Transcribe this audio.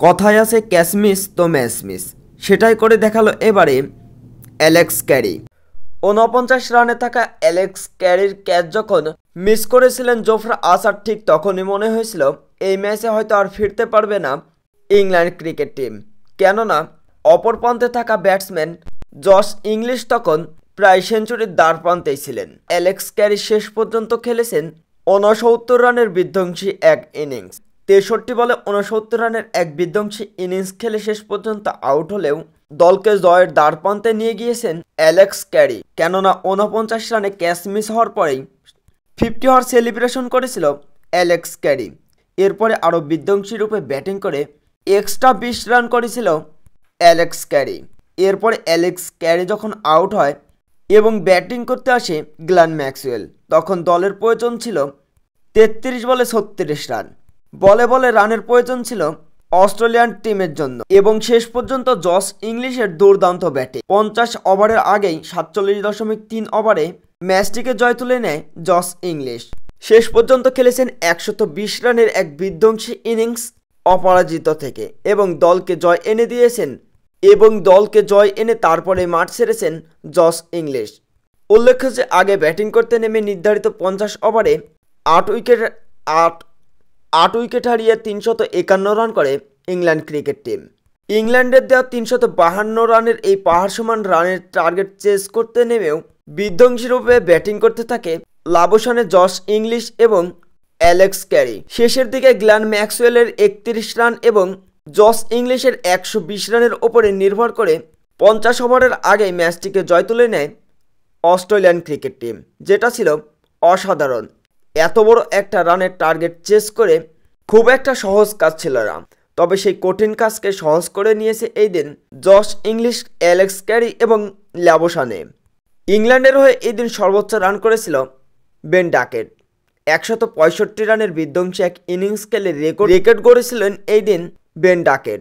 কথায় আছে catch miss তো ম্যাচ মিস, সেটাই করে দেখালো এবারে অ্যালেক্স ক্যারি। ৪৯ রানে থাকা অ্যালেক্স ক্যারির ক্যাচ যখন মিস করেছিলেন জোফরা আর্চার, ঠিক তখনই মনে হয়েছিল এই ম্যাচে হয়তো আর ফিরতে পারবে না ইংল্যান্ড ক্রিকেট টিম। কেননা অপর প্রান্তে থাকা ব্যাটসম্যান জশ ইংলিশ তখন প্রায় সেঞ্চুরির দ্বারপ্রান্তেই ছিলেন। অ্যালেক্স ক্যারি শেষ পর্যন্ত খেলেছেন ৬৯ রানের বিধ্বংসী এক ইনিংস। ৬৩ বলে ৬৯ রানের এক বিধ্বংসী ইনিংস খেলে শেষ পর্যন্ত আউট হলেও দলকে জয়ের দ্বারপ্রান্তে নিয়ে গিয়েছেন অ্যালেক্স ক্যারি। কেননা ৪৯ রানে ক্যাচ মিস হওয়ার পরেই 50 হওয়ার সেলিব্রেশন করেছিল অ্যালেক্স ক্যারি। এরপরে আরও বিধ্বংসী রূপে ব্যাটিং করে এক্সট্রা ২০ রান করেছিল অ্যালেক্স ক্যারি। এরপরে অ্যালেক্স ক্যারি যখন আউট হয় এবং ব্যাটিং করতে আসে গ্লেন ম্যাক্সওয়েল, তখন দলের প্রয়োজন ছিল ৩৩ বলে ৩৬ রান। বলে বলে রানের প্রয়োজন ছিল অস্ট্রেলিয়ান টিমের জন্য এবং শেষ পর্যন্ত জশ ইংলিশের দুর্দান্ত ব্যাটে ৫০ ওভারের আগেই ৪৭.৩ ওভারে ম্যাচটিকে জয় তুলে নেয় জশ ইংলিশ। শেষ পর্যন্ত খেলেছেন ১২০ রানের এক বিধ্বংসী ইনিংস অপরাজিত থেকে এবং দলকে জয় এনে তারপরে মাঠ ছেড়েছেন জশ ইংলিশ। উল্লেখ্য যে আগে ব্যাটিং করতে নেমে নির্ধারিত ৫০ ওভারে ৮ উইকেট হারিয়ে ৩৫১ রান করে ইংল্যান্ড ক্রিকেট টিম। ইংল্যান্ডের দেওয়া ৩৫২ রানের এই পাহাড় সমান রানের টার্গেট চেস করতে নেমেও বিধ্বংসী রূপে ব্যাটিং করতে থাকে লাবসানে জশ ইংলিশ এবং অ্যালেক্স ক্যারি। শেষের দিকে গ্লেন ম্যাক্সওয়েলের ৩১ রান এবং জশ ইংলিশের ১২০ রানের ওপরে নির্ভর করে ৫০ ওভারের আগেই ম্যাচটিকে জয় তুলে নেয় অস্ট্রেলিয়ান ক্রিকেট টিম, যেটা ছিল অসাধারণ। এত বড় একটা রানের টার্গেট চেস করে খুব একটা সহজ কাজ ছিল না, তবে সেই কঠিন কাজকে সহজ করে নিয়েছে এই দিন জশ ইংলিশ, অ্যালেক্স ক্যারি এবং লাবসানে। ইংল্যান্ডের হয়ে এই দিন সর্বোচ্চ রান করেছিল বেন ডাকেট। ১৬৫ রানের বিধ্বংসী এক ইনিংস খেলে রেকর্ড গড়েছিলেন এই দিন বেন ডাকেট।